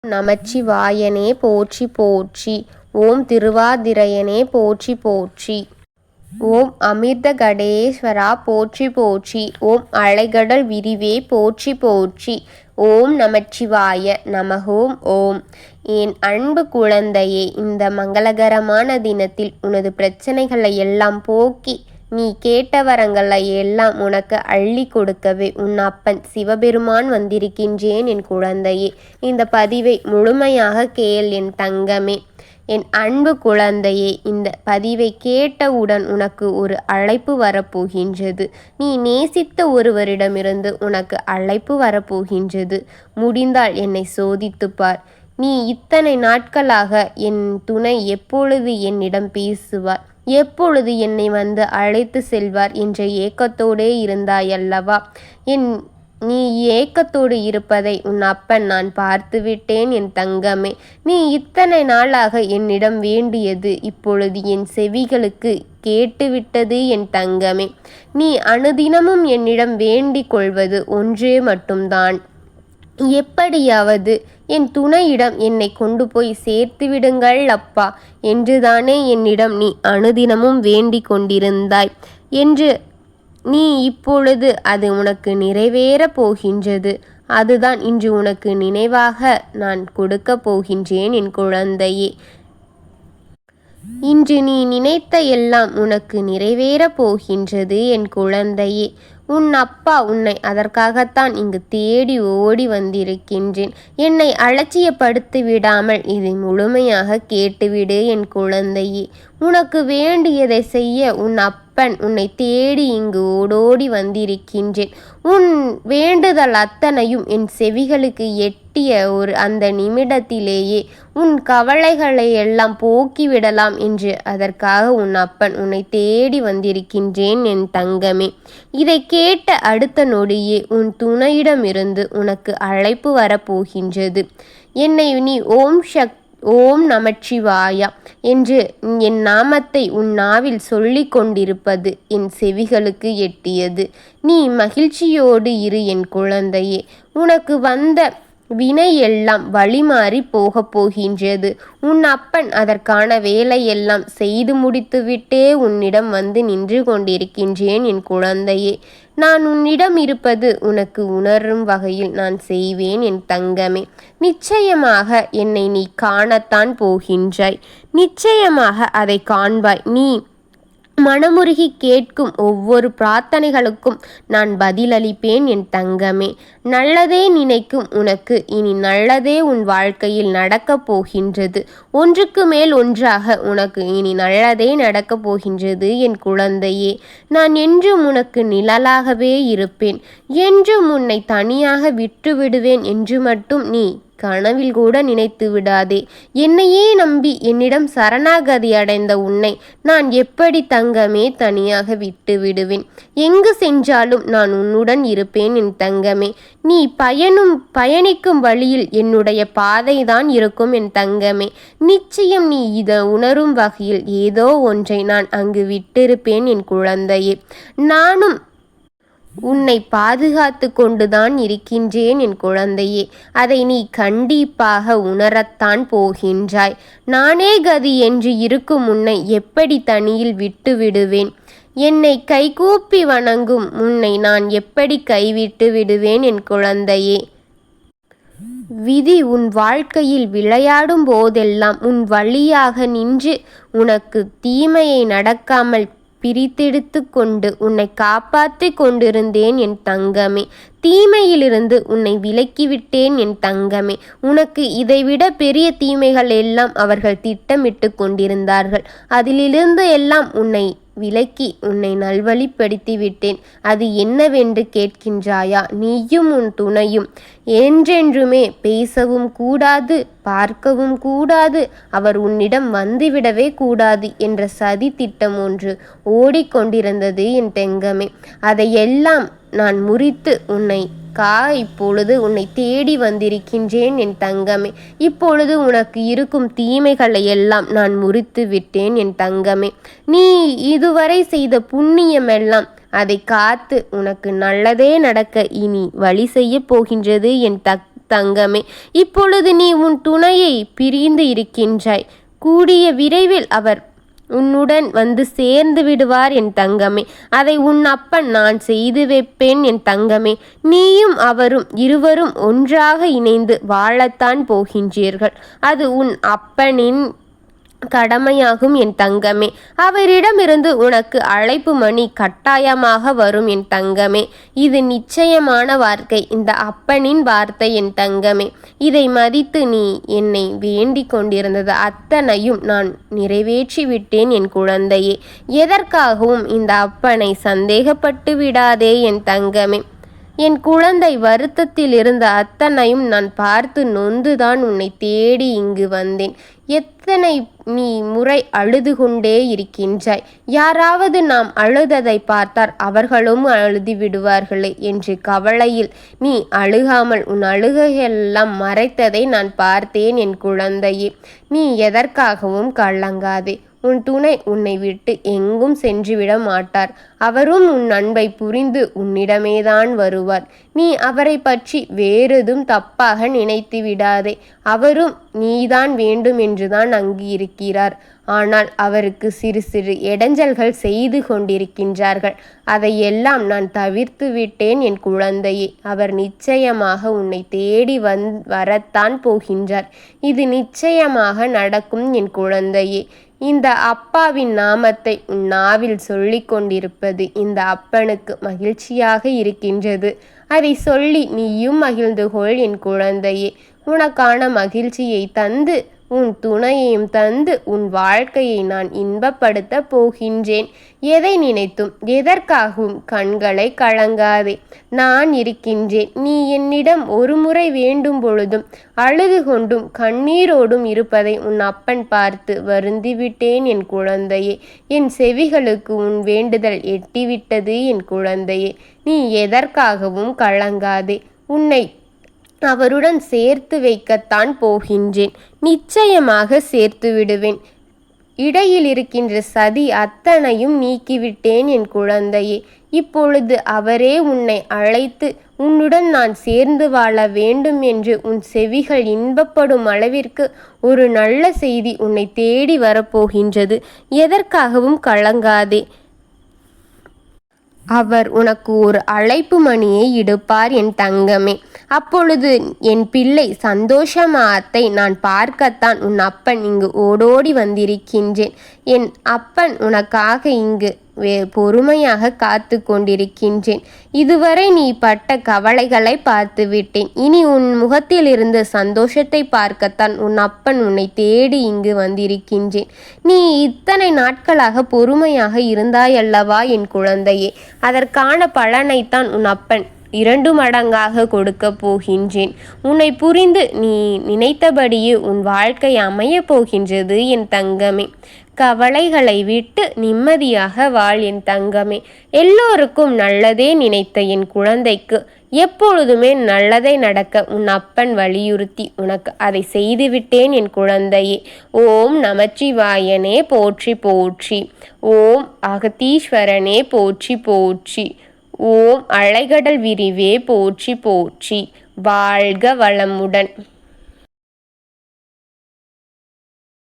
நமச்சிவாயனே போற்றி போற்றி. ஓம் திருவாதிரையனே போற்றி போற்றி. ஓம் அமிர்தகடேஸ்வரா போற்றி போற்றி. ஓம் அலைகடல் விரிவே போற்றி போற்றி. ஓம் நமச்சிவாய நமஹோம் ஓம். என் அன்பு குழந்தையே, இந்த மங்களகரமான தினத்தில் உனது பிரச்சனைகளை எல்லாம் போக்கி நீ கேட்ட வரங்களை எல்லாம் உனக்கு அள்ளி கொடுக்கவே உன் அப்பன் சிவபெருமான் வந்திருக்கின்றேன் என் குழந்தையே. இந்த பதிவை முழுமையாக கேள் என் தங்கமே. என் அன்பு குழந்தையே, இந்த பதிவை கேட்டவுடன் உனக்கு ஒரு அழைப்பு வரப்போகின்றது. நீ நேசித்த ஒருவரிடமிருந்து உனக்கு அழைப்பு வரப்போகின்றது. முடிந்தால் என்னை சோதித்துப்பார். நீ இத்தனை நாட்களாக என் துணை எப்பொழுது என்னிடம் பேசுவார், எப்பொழுது என்னை வந்து அழைத்து செல்வார் என்ற ஏக்கத்தோடே இருந்தாயல்லவா? நீ ஏக்கத்தோடு இருப்பதை உன் அப்பன் நான் பார்த்துவிட்டேன் என் தங்கமே. நீ இத்தனை நாளாக என்னிடம் வேண்டியது இப்பொழுது என் செவிகளுக்கு கேட்டுவிட்டது என் தங்கமே. நீ அனுதினமும் என்னிடம் வேண்டிக் கொள்வது ஒன்றே மட்டும்தான். எப்படியாவது என் துணையிடம் என்னை கொண்டு போய் சேர்த்து விடுங்கள் அப்பா என்றுதானே என்னிடம் நீ அனுதினமும் வேண்டிக் கொண்டிருந்தாய் என்று நீ இப்பொழுது அது உனக்கு நிறைவேறப் போகின்றது. அதுதான் இன்று உனக்கு நினைவாக நான் கொடுக்கப் போகின்றேன் என் குழந்தையே. இன்று நீ நினைத்த எல்லாம் உனக்கு நிறைவேறப் போகின்றது என் குழந்தையே. உன் அப்பா உன்னை அதற்காகத்தான் இங்கு தேடி ஓடி வந்திருக்கின்றேன். என்னை அலட்சியப்படுத்தி விடாமல் இதை முழுமையாக கேட்டுவிடு என் குழந்தையே. உனக்கு வேண்டியதை செய்ய உன் அப்பன் உன்னை தேடி இங்கு ஓடோடி வந்திருக்கின்றேன். உன் வேண்டுதல் அத்தனையும் என் செவிகளுக்கு எட்டிய அந்த நிமிடத்திலேயே உன் கவலைகளை எல்லாம் போக்கிவிடலாம் என்று அதற்காக உன் அப்பன் உன்னை தேடி வந்திருக்கின்றேன் என் தங்கமே. இதை கேட்ட அடுத்த நொடியே உன் துணையிடமிருந்து உனக்கு அழைப்பு வரப்போகின்றது. என்னை நீ ஓம் நமச்சிவாயா என்று என் நாமத்தை உன் நாவில் சொல்லிக் கொண்டிருப்பது என் செவிகளுக்கு எட்டியது. நீ மகிழ்ச்சியோடு இரு என் குழந்தையே. உனக்கு வந்த வினை எல்லாம் வழிமாறி போகப் போகின்றது. உன் அப்பன் அதற்கான வேலையெல்லாம் செய்து முடித்துவிட்டே உன்னிடம் வந்து நின்று கொண்டிருக்கின்றேன் என் குழந்தையே. நான் உன்னிடம் இருப்பது உனக்கு உணரும் வகையில் நான் செய்வேன் என் தங்கமே. நிச்சயமாக என்னை நீ காணத்தான் போகின்றாய். நிச்சயமாக அதை காண்பாய். நீ மனமுருகி கேட்கும் ஒவ்வொரு பிரார்த்தனைகளுக்கும் நான் பதிலளிப்பேன் என் தங்கமே. நல்லதே நினைக்கும் உனக்கு இனி நல்லதே உன் வாழ்க்கையில் நடக்கப் போகின்றது. ஒன்றுக்கு மேல் ஒன்றாக உனக்கு இனி நல்லதே நடக்கப் போகின்றது என் குழந்தையே. நான் என்றும் உனக்கு நிழலாகவே இருப்பேன். என்றும் உன்னை தனியாக விட்டுவிடுவேன் என்று மட்டும் நீ கனவில் கூட நினைத்து விடாதே. என்னையே நம்பி என்னிடம் சரணாகதி அடைந்த உன்னை நான் எப்படி தங்கமே தனியாக விட்டு விடுவேன்? எங்கு சென்றாலும் நான் உன்னுடன் இருப்பேன் என் தங்கமே. நீ பயணிக்கும் வழியில் என்னுடைய பாதைதான் இருக்கும் என் தங்கமே. நிச்சயம் நீ இதை உணரும் வகையில் ஏதோ ஒன்றை நான் அங்கு விட்டிருப்பேன் என் குழந்தையே. நானும் உன்னை பாதுகாத்து கொண்டுதான் இருக்கின்றேன் என் குழந்தையே. அதை நீ கண்டிப்பாக உணரத்தான் போகின்றாய். நானே கதி என்று இருக்கும் உன்னை எப்படி தனியில் விட்டு விடுவேன்? என்னை கைகூப்பி வணங்கும் உன்னை நான் எப்படி கைவிட்டு விடுவேன் என் குழந்தையே? விதி உன் வாழ்க்கையில் விளையாடும் போதெல்லாம் உன் வழியாக நின்று உனக்கு தீமையை நடக்காமல் பிரித்தெடுத்து கொண்டு உன்னை காப்பாற்றி கொண்டிருந்தேன் என் தங்கமே. தீமையிலிருந்து உன்னை விலக்கிவிட்டேன் என் தங்கமே. உனக்கு இதைவிட பெரிய தீமைகள் எல்லாம் அவர்கள் திட்டமிட்டு கொண்டிருந்தார்கள். அதிலிருந்து எல்லாம் உன்னை விலக்கி உன்னை நல்வழிப்படுத்தி விட்டேன். அது என்னவென்று கேட்கின்றாயா? நீயும் உன் துணையும் என்றென்றுமே பேசவும் கூடாது, பார்க்கவும் கூடாது, அவர் உன்னிடம் வந்துவிடவே கூடாது என்ற சதி திட்டம் ஒன்று ஓடிக்கொண்டிருந்தது என் தங்கமே. அதையெல்லாம் நான் முறித்து இப்பொழுது உன்னை தேடி வந்திருக்கின்றேன் என் தங்கமே. இப்பொழுது உனக்கு இருக்கும் தீமைகளை எல்லாம் நான் முறித்து விட்டேன் என் தங்கமே. நீ இதுவரை செய்த புண்ணியமெல்லாம் அதை காத்து உனக்கு நல்லதே நடக்க இனி வழி செய்ய போகின்றது என் தங்கமே. இப்பொழுது நீ உன் துணையை பிரிந்து இருக்கின்றாய். கூடிய விரைவில் அவர் உன்னுடன் வந்து சேர்ந்து விடுவார் என் தங்கமே. அதை உன் அப்பன் நான் செய்து வைப்பேன் என் தங்கமே. நீயும் அவரும் இருவரும் ஒன்றாக இணைந்து வாழத்தான் போகின்றீர்கள். அது உன் அப்பனின் கடமையாகும் என் தங்கமே. அவரிடமிருந்து உனக்கு அழைப்பு மணி கட்டாயமாக வரும் என் தங்கமே. இது நிச்சயமான வார்த்தை, இந்த அப்பனின் வார்த்தை என் தங்கமே. இதை மதித்து நீ என்னை வேண்டிக் கொண்டிருந்தது அத்தனையும் நான் நிறைவேற்றி விட்டேன் என் குழந்தையே. எதற்காகவும் இந்த அப்பனை சந்தேகப்பட்டு விடாதே என் தங்கமே. என் குழந்தை வருத்தத்தில் இருந்த அத்தனையும் நான் பார்த்து நொந்துதான் உன்னை தேடி இங்கு வந்தேன். எத்தனை நீ முறை அழுது கொண்டே இருக்கின்றாய். யாராவது நாம் அழுததை பார்த்தார் அவர்களும் அழுதி விடுவார்களே என்று கவலையில் நீ அழுகாமல் உன் அழுகையெல்லாம் மறைத்ததை நான் பார்த்தேன் என் குழந்தையே. நீ எதற்காகவும் கலங்காதே. உன் துணை உன்னை விட்டு எங்கும் சென்றுவிட மாட்டார். அவரும் உன் அன்பை புரிந்து உன்னிடமேதான் வருவார். நீ அவரை பற்றி வேறெதும் தப்பாக நினைத்து விடாதே. அவரும் நீதான் வேண்டும் என்றுதான் அங்கு இருக்கிறார். ஆனால் அவருக்கு சிறு சிறு இடைஞ்சல்கள் செய்து கொண்டிருக்கின்றார்கள். அதையெல்லாம் நான் தவிர்த்து விட்டேன் என் குழந்தையே. அவர் நிச்சயமாக உன்னை தேடி வரத்தான் போகின்றார். இது நிச்சயமாக நடக்கும் என் குழந்தையே. இந்த அப்பாவின் நாமத்தை உன் நாவில் சொல்லிக் கொண்டிருப்பது இந்த அப்பனுக்கு மகிழ்ச்சியாக இருக்கின்றது. அதை சொல்லி நீயும் மகிழ்ந்து கொள் என் குழந்தையே. உனக்கான மகிழ்ச்சியை தந்து உன் துணையையும் தந்து உன் வாழ்க்கையை நான் இன்பப்படுத்த போகின்றேன். எதை நினைத்தும் எதற்காகவும் கண்களை கலங்காதே. நான் இருக்கின்றேன். நீ என்னிடம் ஒரு முறை வேண்டும் பொழுதும் அழுது கொண்டும் கண்ணீரோடும் இருப்பதை உன் அப்பன் பார்த்து வருந்திவிட்டேன் என் குழந்தையே. என் செவிகளுக்கு உன் வேண்டுதல் எட்டிவிட்டது என் குழந்தையே. நீ எதற்காகவும் கலங்காதே. உன்னை அவருடன் சேர்த்து வைக்கத்தான் போகின்றேன். நிச்சயமாக சேர்த்து விடுவேன். இடையில் இருக்கின்ற சதி அத்தனையும் நீக்கிவிட்டேன் என் குழந்தையே. இப்பொழுது அவரே உன்னை அழைத்து உன்னுடன் நான் சேர்ந்து வாழ வேண்டும் என்று உன் செவிகள் இன்பப்படும் அளவிற்கு ஒரு நல்ல செய்தி உன்னை தேடி வரப்போகின்றது. எதற்காகவும் கலங்காதே. அவர் உனக்கு ஒரு அழைப்பு மணியை இடுப்பார் என் தங்கமே. அப்பொழுது என் பிள்ளை சந்தோஷமாத்தை நான் பார்க்கத்தான் உன் அப்பன் இங்கு ஓடோடி வந்திருக்கின்றேன். என் அப்பன் உனக்காக இங்கு பொறுமையாக காத்து கொண்டிருக்கின்றேன். இதுவரை நீ பட்ட கவலைகளை பார்த்து விட்டேன். இனி உன் முகத்தில் இருந்த சந்தோஷத்தை பார்க்கத்தான் உன் அப்பன் உன்னை தேடி இங்கு வந்திருக்கின்றேன். நீ இத்தனை நாட்களாக பொறுமையாக இருந்தாயல்லவா என் குழந்தையே. அதற்கான பலனைத்தான் உன் அப்பன் 2 மடங்காக கொடுக்க போகின்றேன். உன்னை புரிந்து நீ நினைத்தபடியே உன் வாழ்க்கை அமையப் போகின்றது என் தங்கமே. கவலைகளை விட்டு நிம்மதியாக வாழ் என் தங்கமே. எல்லோருக்கும் நல்லதே நினைத்த என் குழந்தைக்கு எப்பொழுதுமே நல்லதை நடக்க உன் அப்பன் வலியுறுத்தி உனக்கு அதை செய்துவிட்டேன் என் குழந்தையே. ஓம் நமச்சிவாயனே போற்றி போற்றி. ஓம் அகத்தீஸ்வரனே போற்றி போற்றி. ஓம் அலைகடல் விரிவே போற்றி போற்றி. வாழ்க வளமுடன்.